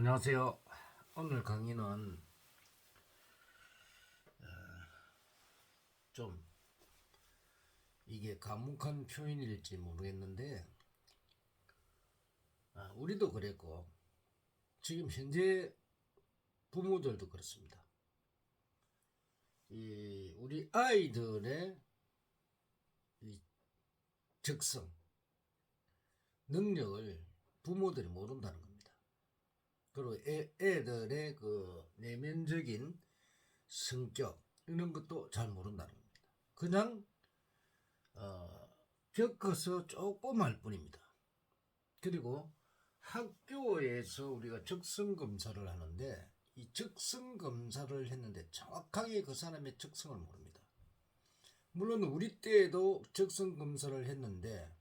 안녕하세요. 오늘 강의는 좀 이게 과묵한 표현일지 모르겠는데 우리도 그랬고 지금 현재 부모들도 그렇습니다. 우리 아이들의 이 적성, 능력을 부모들이 모른다는 겁니다. 그리고 애들의 그 내면적인 성격 이런 것도 잘 모른다는 겁니다. 그냥 겪어서 조금 알 뿐입니다. 그리고 학교에서 우리가 적성 검사를 하는데 이 적성 검사를 했는데 정확하게 그 사람의 적성을 모릅니다. 물론 우리 때에도 적성 검사를 했는데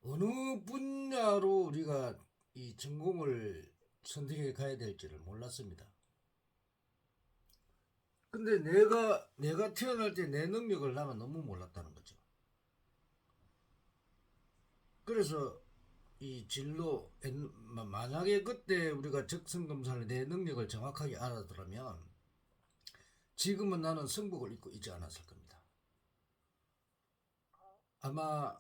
어느 분야로 우리가 이 전공을 선택해 가야 될지를 몰랐습니다. 근데 내가 태어날 때 내 능력을 나는 너무 몰랐다는 거죠. 그래서 이 진로 만약에 그때 우리가 적성 검사를 내 능력을 정확하게 알아들으면 지금은 나는 성복을 입고 있지 않았을 겁니다. 아마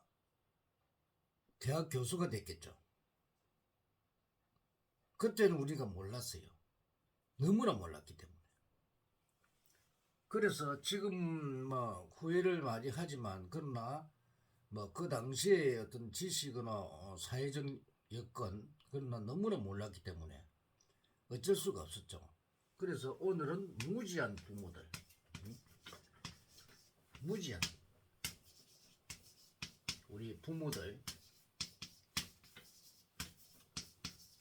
대학 교수가 됐겠죠. 그때는 우리가 몰랐어요. 너무나 몰랐기 때문에. 그래서 지금 뭐 후회를 많이 하지만 그러나 뭐 그 당시에 어떤 지식이나 사회적 여건 그러나 너무나 몰랐기 때문에 어쩔 수가 없었죠. 그래서 오늘은 무지한 부모들, 무지한 우리 부모들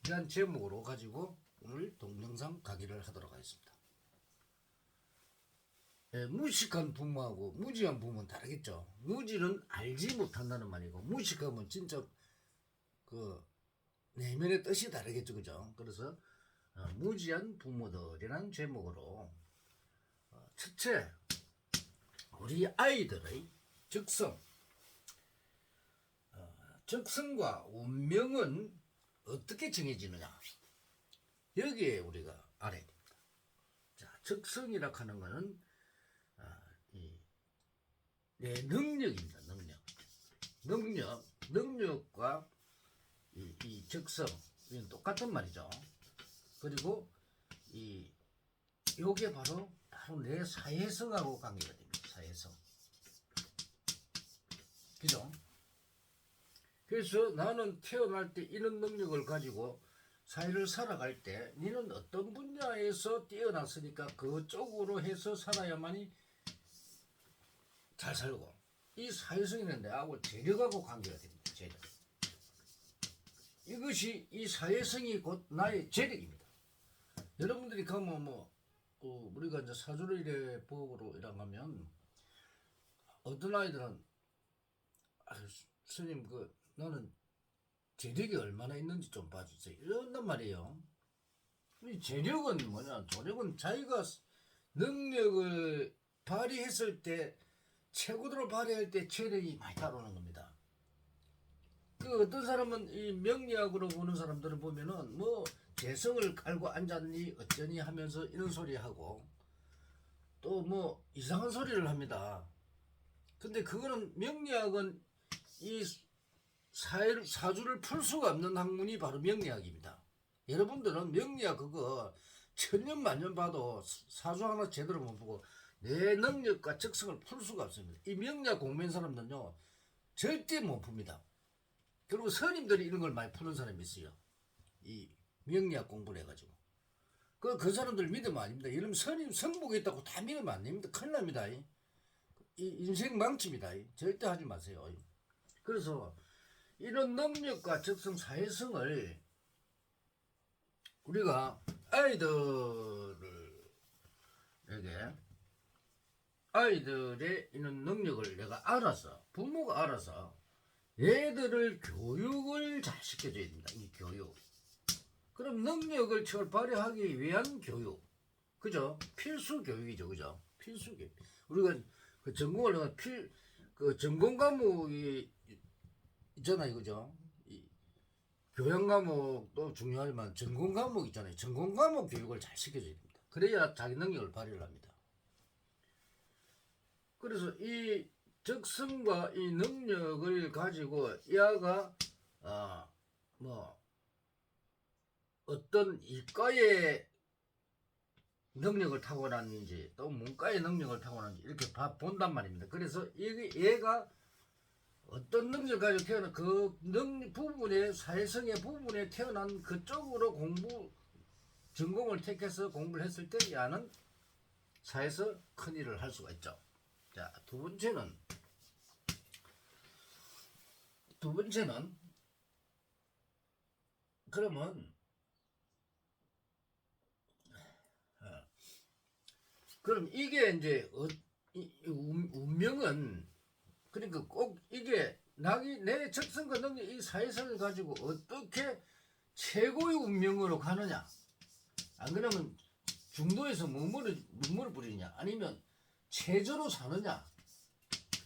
이란 제목으로 가지고 오늘 동영상 강의를 하도록 하겠습니다. 무식한 부모하고 무지한 부모는 다르겠죠. 무지는 알지 못한다는 말이고 무식하면 진짜 그 내면의 뜻이 다르겠죠, 그죠? 그래서 무지한 부모들이란 제목으로 첫째 우리 아이들의 적성, 적성과 운명은 어떻게 정해지느냐 여기에 우리가 알아야 됩니다. 자, 적성이라 하는 것은 내 능력입니다. 능력과 이 적성 이건 똑같은 말이죠. 그리고 요게 바로 내 사회성하고 관계가 됩니다. 사회성. 그죠? 그래서 나는 태어날 때 이런 능력을 가지고 사회를 살아갈 때 너는 어떤 분야에서 뛰어났으니까 그쪽으로 해서 살아야만이 잘 살고 이 사회성에는 내하고 재력하고 관계가 됩니다. 재력. 이것이 이 사회성이 곧 나의 재력입니다. 여러분들이 가면 우리가 이제 사주일의 법으로 일하면 어떤 아이들은 스님 나는 재력이 얼마나 있는지 좀 봐주세요. 이런단 말이에요. 이 재력은 뭐냐? 재력은 자기가 능력을 발휘했을 때 최고로 발휘할 때 체력이 많이 따라오는 겁니다. 어떤 사람은 이 명리학으로 보는 사람들을 보면은 재성을 깔고 앉았니 어쩌니 하면서 이런 소리 하고 또 이상한 소리를 합니다. 근데 그거는 명리학은 이 사주를 풀 수가 없는 학문이 바로 명리학입니다. 여러분들은 명리학 그거 천년 만년 봐도 사주 하나 제대로 못 보고 내 능력과 적성을 풀 수가 없습니다. 이 명리학 공부한 사람들은요 절대 못 풉니다. 그리고 스님들이 이런 걸 많이 푸는 사람이 있어요. 이 명리학 공부를 해가지고 그 사람들 믿으면 아닙니다. 여러분 스님 성복이 있다고 다 믿으면 안 됩니다. 큰일 납니다. 이 인생 망칩니다. 절대 하지 마세요. 그래서 이런 능력과 적성 사회성을 우리가 아이들의 이런 능력을 내가 알아서 부모가 알아서 얘들을 교육을 잘 시켜줘야 됩니다. 이 교육. 그럼 능력을 발휘하기 위한 교육. 그죠? 필수 교육이죠. 그죠? 필수 교육. 우리가 그 전공을 하면 전공 과목이 있잖아요. 그죠? 교양 과목도 중요하지만 전공 과목 있잖아요. 전공 과목 교육을 잘 시켜줘야 됩니다. 그래야 자기 능력을 발휘를 합니다. 그래서 이 적성과 이 능력을 가지고 이 아가 뭐 어떤 이과의 능력을 타고났는지 또 문과의 능력을 타고났는지 이렇게 본단 말입니다. 그래서 얘가 어떤 능력을 가지고 태어난 그 부분에 사회성의 부분에 태어난 그쪽으로 전공을 택해서 공부를 했을 때 얘는 사회에서 큰 일을 할 수가 있죠. 자, 두 번째는 그러면 그럼 이게 이제 운명은 그러니까 꼭 이게 내 적성과 능력 이 사회성을 가지고 어떻게 최고의 운명으로 가느냐, 안 그러면 중도에서 문물을 부리냐, 아니면 최저로 사느냐,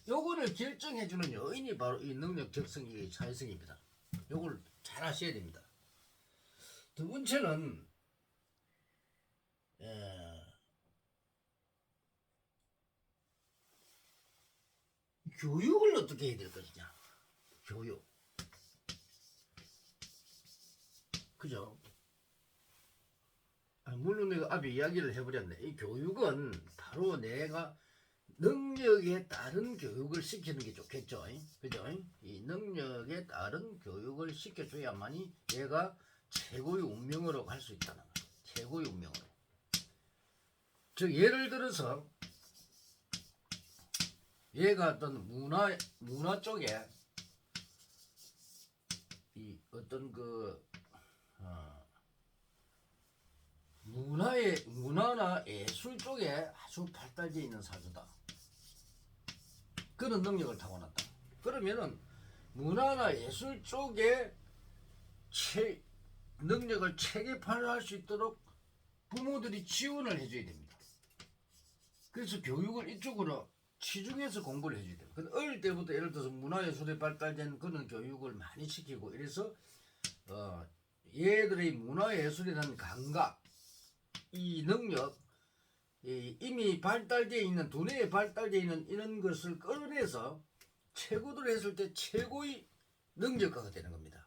요거를 결정해주는 요인이 바로 이 능력, 적성이 사회성입니다. 요걸 잘 아셔야 됩니다. 두 번째는 교육을 어떻게 해야 될 것이냐. 교육. 그죠? 물론 내가 앞에 이야기를 해버렸네. 이 교육은 바로 내가 능력에 따른 교육을 시키는 게 좋겠죠. 그죠? 이 능력에 따른 교육을 시켜줘야만이 얘가 최고의 운명으로 갈 수 있다는 거예요. 최고의 운명으로. 즉, 예를 들어서 얘가 어떤 문화 쪽에 이 어떤 문화나 예술 쪽에 아주 발달되어 있는 사주다. 그런 능력을 타고났다. 그러면은 문화나 예술 쪽에 능력을 체계화할 수 있도록 부모들이 지원을 해줘야 됩니다. 그래서 교육을 이쪽으로 치중해서 공부를 해줘야 돼요. 근데 어릴 때부터 예를 들어서 문화예술에 발달된 그런 교육을 많이 시키고 이래서 얘들의 문화예술이라는 감각, 이 능력, 이미 발달되어 있는 두뇌에 발달되어 있는 이런 것을 끌어내서 최고를 했을 때 최고의 능력가가 되는 겁니다.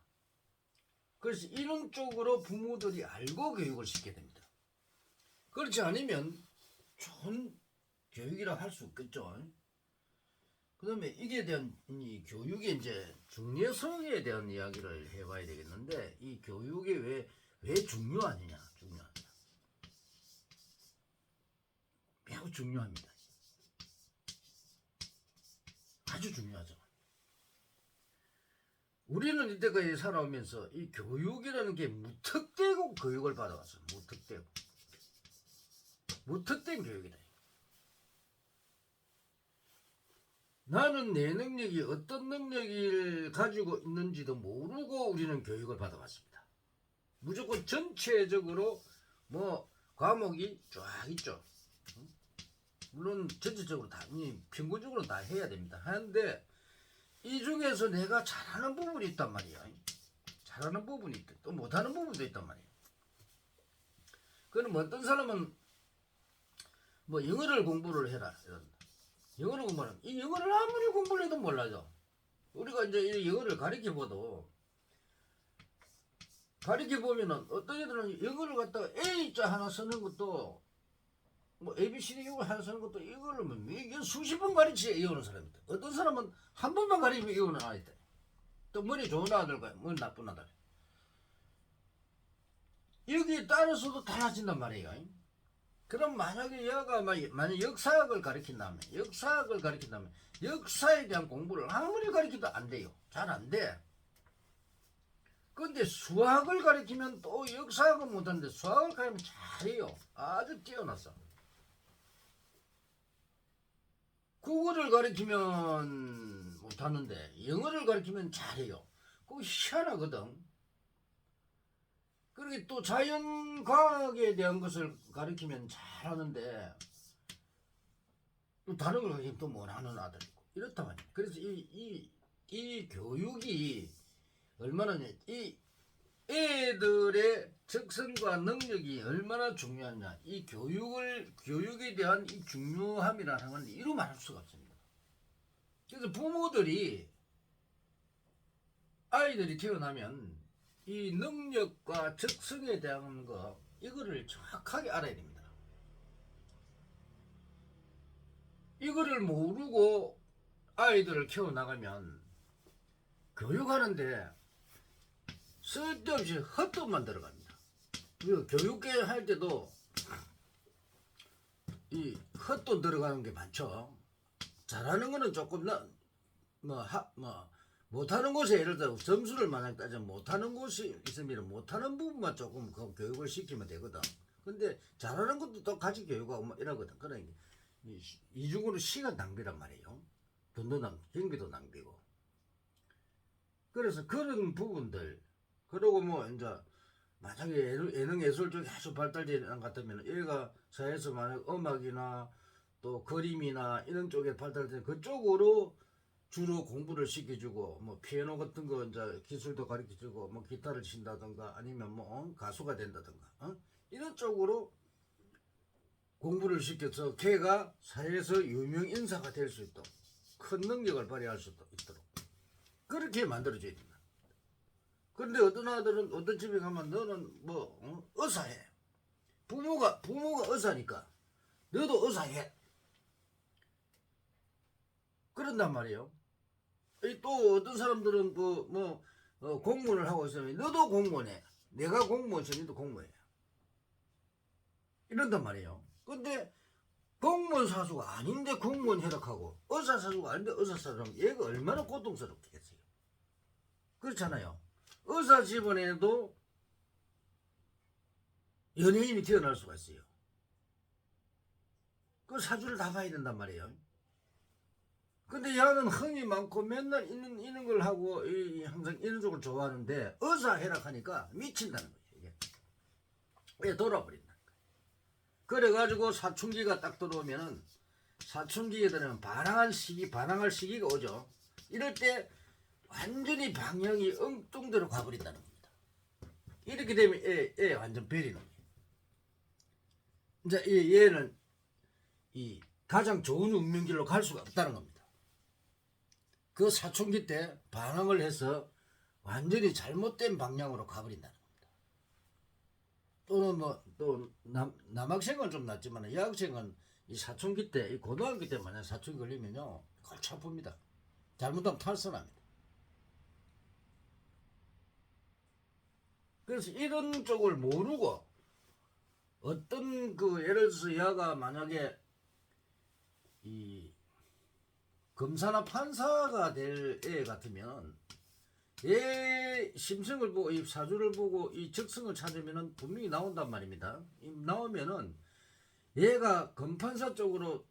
그래서 이런 쪽으로 부모들이 알고 교육을 시켜야 됩니다. 그렇지 않으면 좋은 교육이라 할 수 없겠죠. 그 다음에 이게 대한 이 교육의 이제 중요성에 대한 이야기를 해봐야 되겠는데, 이 교육이 왜 중요하느냐. 매우 중요합니다. 아주 중요하죠. 우리는 이때까지 살아오면서 이 교육이라는 게 무턱대고 교육을 받아왔어요. 무턱된 교육이다. 나는 내 능력이 어떤 능력을 가지고 있는지도 모르고 우리는 교육을 받아왔습니다. 무조건 전체적으로 과목이 쫙 있죠. 물론 전체적으로 다 평균적으로 다 해야 됩니다. 하는데 이 중에서 내가 잘하는 부분이 있단 말이야. 잘하는 부분이 있다. 또 못하는 부분도 있단 말이야. 그럼 어떤 사람은 영어를 공부를 해라. 영어를 공부하면 이 영어를 아무리 공부를 해도 몰라요. 우리가 이제 이 영어를 가르쳐보면은 어떤 애들은 영어를 갖다가 A자 하나 쓰는 것도 ABCD 이걸 하나 쓰는 것도 이거를 이게 수십 번 가르치야 이거는 사람이다. 어떤 사람은 한 번만 가르치면 이거는 안 했다. 또 머리 좋은 아들과 머리 나쁜 아들. 여기에 따라서도 달라진단 말이에요. 그럼 만약에 얘가 만약 역사학을 가르친다면 역사에 대한 공부를 아무리 가르쳐도 안 돼요. 잘 안 돼. 근데 수학을 가르치면 또 역사학은 못하는데 수학을 가르치면 잘해요. 아주 뛰어났어. 국어를 가르치면 못하는데 영어를 가르치면 잘해요. 그거 희한하거든. 그렇게 또 자연과학에 대한 것을 가르치면 잘하는데 또 다른 걸 가르치면 또 못하는 아들이고 이렇단 말이에요. 그래서 이 교육이 얼마나 애들의 적성과 능력이 얼마나 중요하냐. 이 교육에 대한 이 중요함이라는 건 이루 말할 수가 없습니다. 그래서 부모들이 아이들이 태어나면 이 능력과 적성에 대한 거 이거를 정확하게 알아야 됩니다. 이거를 모르고 아이들을 키워나가면 교육하는데 쓸데없이 헛돈만 들어갑니다. 교육계 할 때도 이 헛돈 들어가는 게 많죠. 잘하는 거는 조금 못하는 곳에 예를 들어 점수를 만약 따지면 못하는 곳이 있으면 못하는 부분만 조금 그 교육을 시키면 되거든. 근데 잘하는 것도 또 같이 교육하고 뭐 이러거든. 그러니까 이중으로 시간 낭비란 말이에요. 돈도 경비도 낭비고. 그래서 그런 부분들, 그리고 뭐 이제 만약에 예능 예술 쪽이 아주 발달되는 것 같으면 얘가 사회에서 만약 음악이나 또 그림이나 이런 쪽에 발달된 그쪽으로 주로 공부를 시켜주고, 뭐 피아노 같은 거 이제 기술도 가르쳐주고, 뭐 기타를 친다든가 아니면 뭐 가수가 된다든가 이런 쪽으로 공부를 시켜서 걔가 사회에서 유명 인사가 될 수 있도록 큰 능력을 발휘할 수 있도록 그렇게 만들어줘야 된다. 그런데 어떤 아들은 어떤 집에 가면 너는 뭐 의사해. 부모가 의사니까 너도 의사해. 그런단 말이에요. 또 어떤 사람들은 공무원을 하고 있으면 너도 공무원해. 내가 공무원 전에도 공무원해. 이런단 말이에요. 근데 공무원 사수가 아닌데 공무원 혈액하고 의사 사수가 아닌데 의사 사수하면 얘가 얼마나 고통스럽겠어요. 그렇잖아요. 의사 집안에도 연예인이 태어날 수가 있어요. 그 사주를 다 봐야 된단 말이에요. 근데 얘는 흥이 많고 맨날 이런 걸 하고 항상 이런 쪽을 좋아하는데 의사 혈액하니까 미친다는 거예요. 이게 왜 돌아버린다. 그래가지고 사춘기가 딱 들어오면은 사춘기에 들어오면 반항할 시기가 오죠. 이럴 때 완전히 방향이 엉뚱대로 가버린다는 겁니다. 이렇게 되면 얘 완전 베리는 거예요. 이제 얘는 이 가장 좋은 운명길로 갈 수가 없다는 겁니다. 그 사춘기 때 반항을 해서 완전히 잘못된 방향으로 가버린다는 겁니다. 또는 또 남학생은 좀 낫지만 여학생은 이 사춘기 때, 이 고등학교 때 만약 사춘기 걸리면요 골치 아픕니다. 잘못하면 탈선합니다. 그래서 이런 쪽을 모르고 어떤 예를 들어서 얘가 만약에 이 검사나 판사가 될 애 같으면 얘 심성을 보고 이 사주를 보고 이 적성을 찾으면은 분명히 나온단 말입니다. 나오면은 얘가 검판사 쪽으로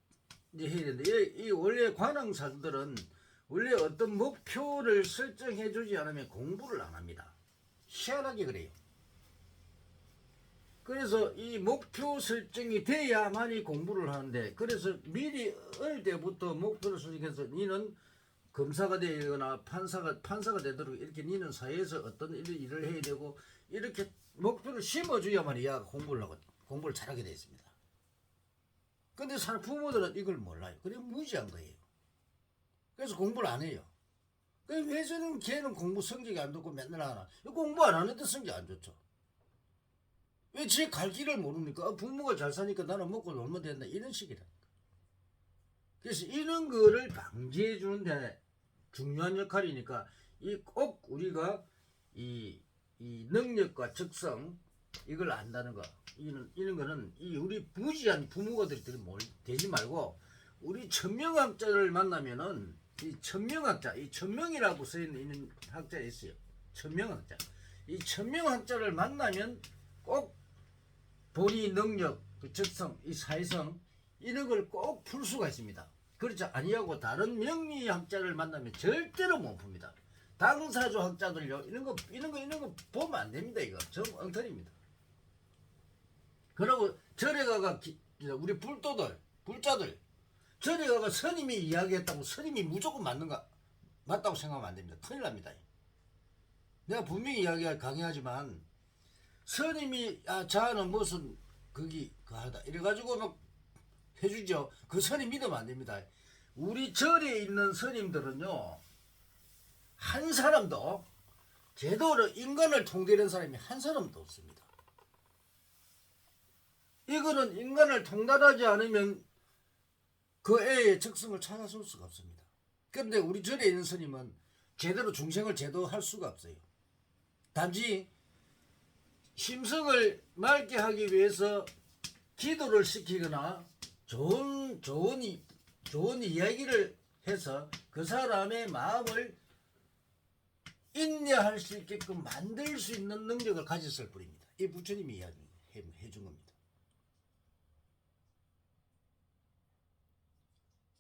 이제 해야 되는데 이 원래 관왕 사주들은 원래 어떤 목표를 설정해 주지 않으면 공부를 안 합니다. 희한하게 그래요. 그래서 이 목표 설정이 돼야만이 공부를 하는데, 그래서 미리 어릴 때부터 목표를 설정해서 니는 검사가 되거나 판사가 되도록 이렇게 니는 사회에서 어떤 일을 해야 되고 이렇게 목표를 심어줘야만이 야가 공부를 잘하게 되어 있습니다. 근데 부모들은 이걸 몰라요. 그래 무지한 거예요. 그래서 공부를 안 해요. 왜 저는 걔는 공부 성적이 안 좋고 맨날 하나? 공부 안 하는데 성적 안 좋죠. 왜 제 갈 길을 모릅니까? 부모가 잘 사니까 나는 먹고 놀면 된다. 이런 식이라니까. 그래서 이런 거를 방지해 주는데 중요한 역할이니까 꼭 우리가 이 능력과 적성 이걸 안다는 거. 이런 거는 우리 부지한 부모가 되지 말고 우리 천명학자를 만나면은 이 천명학자, 이 천명이라고 써있는 학자가 있어요. 천명학자. 이 천명학자를 만나면 꼭 본의 능력, 적성, 이 사회성 이런 걸 꼭 풀 수가 있습니다. 그렇지 아니하고 다른 명리학자를 만나면 절대로 못 풉니다. 당사주 학자들요 이런 거 보면 안 됩니다. 이거 전 엉터리입니다. 그리고 절에 가가 우리 불자들 절에 가가 스님이 이야기했다고 스님이 무조건 맞다고 생각하면 안 됩니다. 큰일 납니다. 내가 분명히 강의하지만 스님이 자는 무슨 그기 그하다 이래가지고 막 해주죠. 그 스님 믿으면 안 됩니다. 우리 절에 있는 스님들은요 한 사람도 제대로 인간을 통달하는 사람이 한 사람도 없습니다. 이거는 인간을 통달하지 않으면 그 애의 적성을 찾아볼 수가 없습니다. 그런데 우리 절에 있는 스님은 제대로 중생을 제도할 수가 없어요. 단지 심성을 맑게 하기 위해서 기도를 시키거나 좋은 이야기를 해서 그 사람의 마음을 인내할 수 있게끔 만들 수 있는 능력을 가졌을 뿐입니다. 이 부처님이 이야기해 준 겁니다.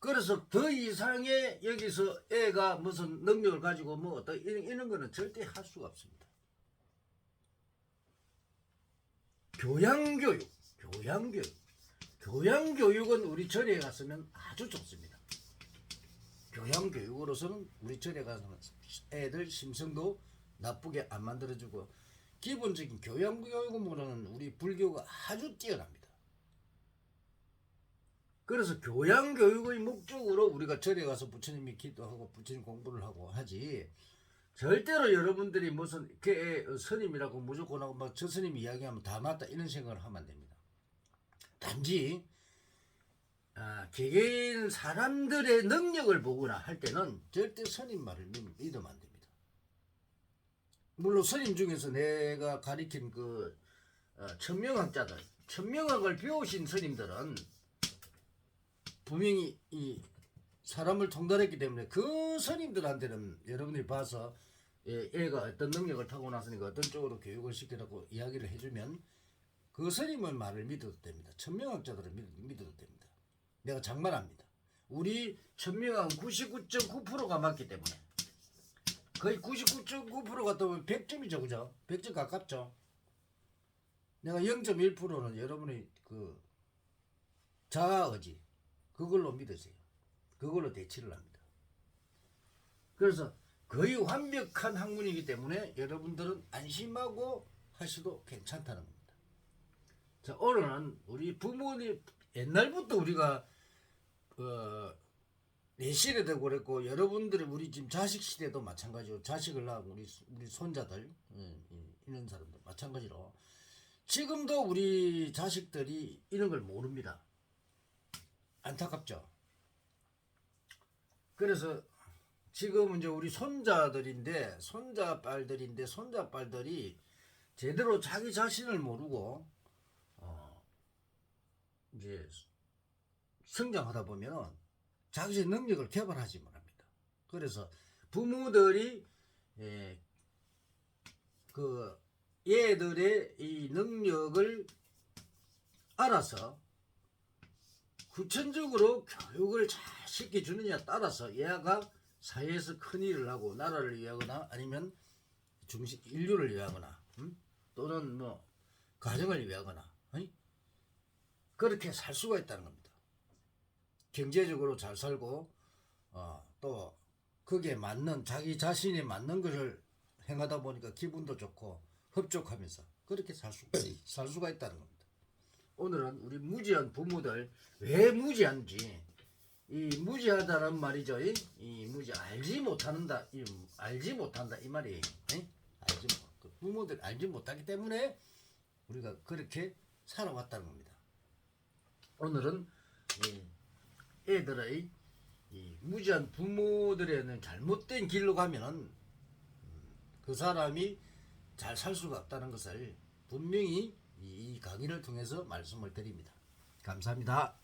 그래서 더 이상의 여기서 애가 무슨 능력을 가지고 뭐 어떤 이런 거는 절대 할 수가 없습니다. 교양교육은 우리 절에 갔으면 아주 좋습니다. 교양교육으로서는 우리 절에 가서는 애들 심성도 나쁘게 안 만들어주고 기본적인 교양교육으로는 우리 불교가 아주 뛰어납니다. 그래서 교양교육의 목적으로 우리가 절에 가서 부처님이 기도하고 부처님 공부를 하고 하지 절대로 여러분들이 무슨 스님이라고 무조건 하고 막 저 스님 이야기하면 다 맞다 이런 생각을 하면 안 됩니다. 단지 개개인 사람들의 능력을 보거나 할 때는 절대 스님 말을 믿으면 안 됩니다. 물론 스님 중에서 내가 가리킨 그 천명학자들, 천명학을 배우신 스님들은 분명히 이 사람을 통달했기 때문에 그 스님들한테는 여러분들이 봐서 애가 어떤 능력을 타고났으니까 어떤 쪽으로 교육을 시키라고 이야기를 해주면 그 스님의 말을 믿어도 됩니다. 천명학자들을 믿어도 됩니다. 내가 장만합니다. 우리 천명학은 99.9%가 맞기 때문에 거의 99.9%가 또 100점이죠. 그죠? 100점 가깝죠. 내가 0.1%는 여러분의 그 자아의지 그걸로 믿으세요. 그걸로 대치를 합니다. 그래서 거의 완벽한 학문이기 때문에 여러분들은 안심하고 하셔도 괜찮다는 겁니다. 자, 오늘은 우리 부모님 옛날부터 우리가 내 시대도 그랬고 여러분들이 우리 지금 자식 시대도 마찬가지로 자식을 낳은 우리 손자들 이런 사람들 마찬가지로 지금도 우리 자식들이 이런 걸 모릅니다. 안타깝죠. 그래서 지금 이제 우리 손자딸들이 제대로 자기 자신을 모르고 이제 성장하다 보면 자기의 능력을 개발하지 못합니다. 그래서 부모들이 그 얘들의 이 능력을 알아서 후천적으로 교육을 잘 시켜주느냐에 따라서 얘가 사회에서 큰 일을 하고 나라를 위하거나 아니면 인류를 위하거나 또는 뭐 가정을 위하거나 그렇게 살 수가 있다는 겁니다. 경제적으로 잘 살고 또 거기에 맞는 자기 자신에 맞는 것을 행하다 보니까 기분도 좋고 흡족하면서 그렇게 살 수가 있다는 겁니다. 오늘은 우리 무지한 부모들 왜 무지한지 이 무지하다는 말이죠. 이 무지 알지 못한다 이 말이에요. 부모들 알지 못하기 때문에 우리가 그렇게 살아왔다는 겁니다. 오늘은 애들의 이 무지한 부모들의 잘못된 길로 가면은 그 사람이 잘 살 수가 없다는 것을 분명히 이 강의를 통해서 말씀을 드립니다. 감사합니다.